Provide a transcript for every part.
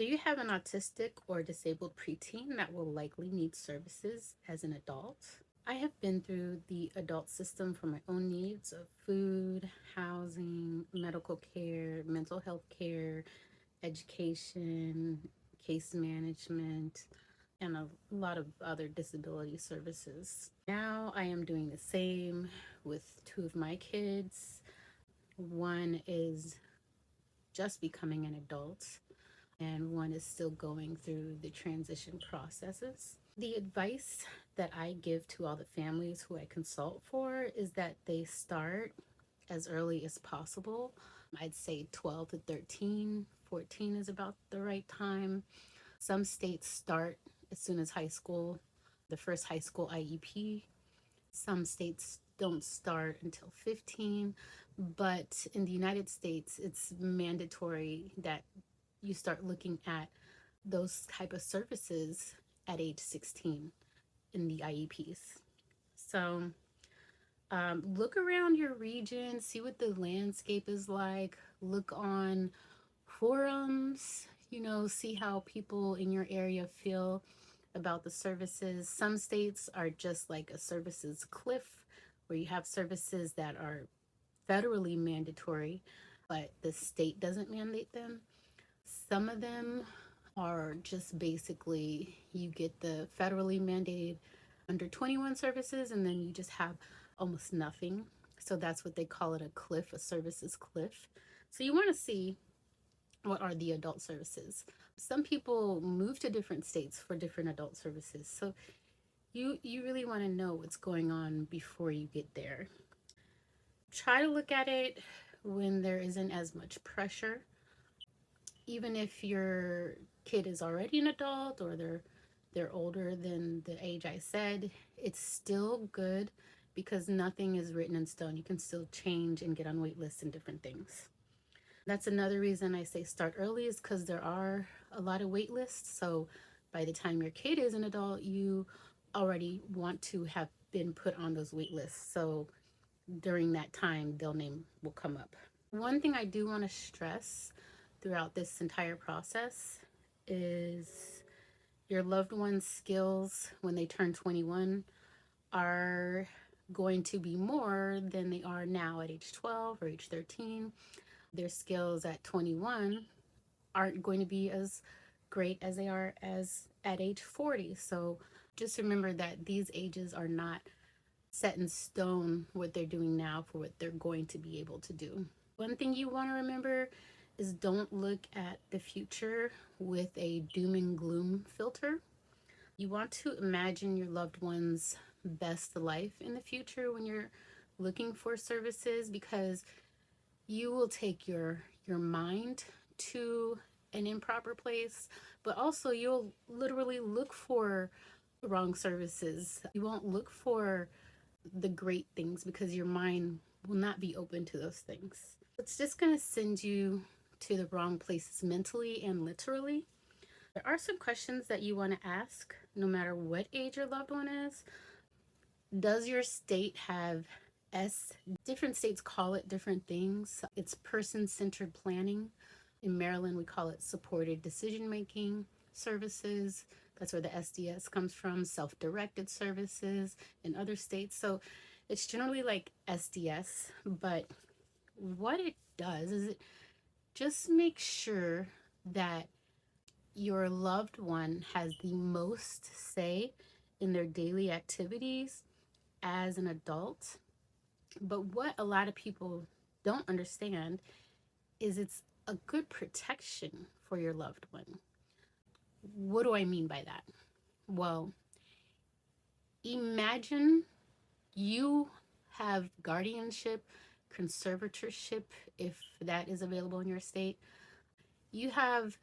Do you have an autistic or disabled preteen that will likely need services as an adult? I have been through the adult system for my own needs of food, housing, medical care, mental health care, education, case management, and a lot of other disability services. Now I am doing the same with two of my kids. One is just becoming an adult, and one is still going through the transition processes. The advice that I give to all the families who I consult for is that they start as early as possible. I'd say 12 to 13, 14 is about the right time. Some states start as soon as high school, the first high school IEP. Some states don't start until 15, but in the United States, it's mandatory that you start looking at those type of services at age 16 in the IEPs. So look around your region, see what the landscape is like, look on forums, see how people in your area feel about the services. Some states are just like a services cliff where you have services that are federally mandatory, but the state doesn't mandate them. Some of them are just basically you get the federally mandated under 21 services and then you just have almost nothing. So that's what they call it, a cliff, a services cliff. So you want to see what are the adult services. Some people move to different states for different adult services. So you really want to know what's going on before you get there. Try to look at it when there isn't as much pressure. Even if your kid is already an adult or they're older than the age I said, it's still good because nothing is written in stone. You can still change and get on wait lists and different things. That's another reason I say start early, is because there are a lot of wait lists. So by the time your kid is an adult, you already want to have been put on those wait lists. So during that time, their name will come up. One thing I do want to stress throughout this entire process is your loved one's skills when they turn 21 are going to be more than they are now at age 12 or age 13. Their skills at 21 aren't going to be as great as they are as at age 40. So just remember that these ages are not set in stone what they're doing now for what they're going to be able to do. One thing you want to remember is don't look at the future with a doom and gloom filter. You want to imagine your loved one's best life in the future when you're looking for services, because you will take your mind to an improper place, but also you'll literally look for the wrong services. You won't look for the great things because your mind will not be open to those things. It's just going to send you to the wrong places mentally and literally. There are some questions that you want to ask no matter what age your loved one is. Does your state have S? Different states call it different things. It's person-centered planning. In Maryland, we call it supported decision-making services. That's where the SDS comes from, self-directed services in other states. So it's generally like SDS, but what it does is it just makes sure that your loved one has the most say in their daily activities as an adult. But what a lot of people don't understand is it's a good protection for your loved one. What do I mean by that? Well, imagine you have guardianship, conservatorship, if that is available in your state. You have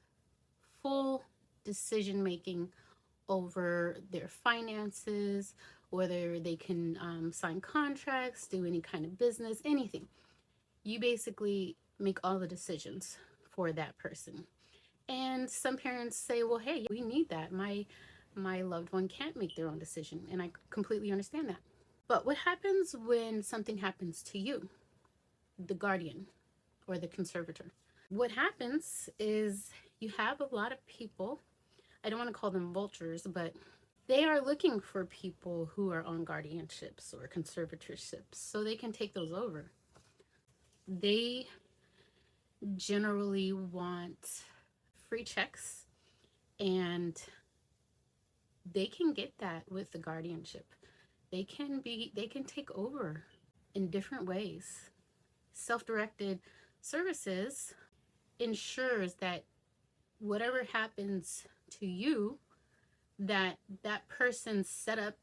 full decision making over their finances, whether they can sign contracts, do any kind of business, anything. You basically make all the decisions for that person. And some parents say, well, hey, we need that. My loved one can't make their own decision. And I completely understand that. But what happens when something happens to you, the guardian or the conservator? What happens is You have a lot of people, I don't want to call them vultures, but they are looking for people who are on guardianships or conservatorships so they can take those over. They generally want free checks, and they can get that with the guardianship. They can take over in different ways. Self-directed services ensures that whatever happens to you, that person's setup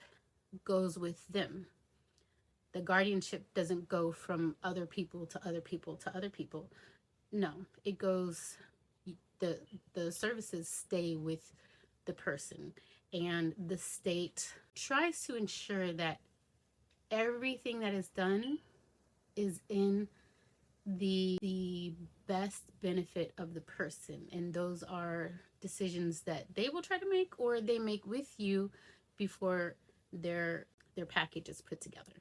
goes with them. The guardianship doesn't go from other people to other people to other people. No, it goes, the the services stay with the person, and the state tries to ensure that everything that is done is in the best benefit of the person, and those are decisions that they will try to make or they make with you before their package is put together.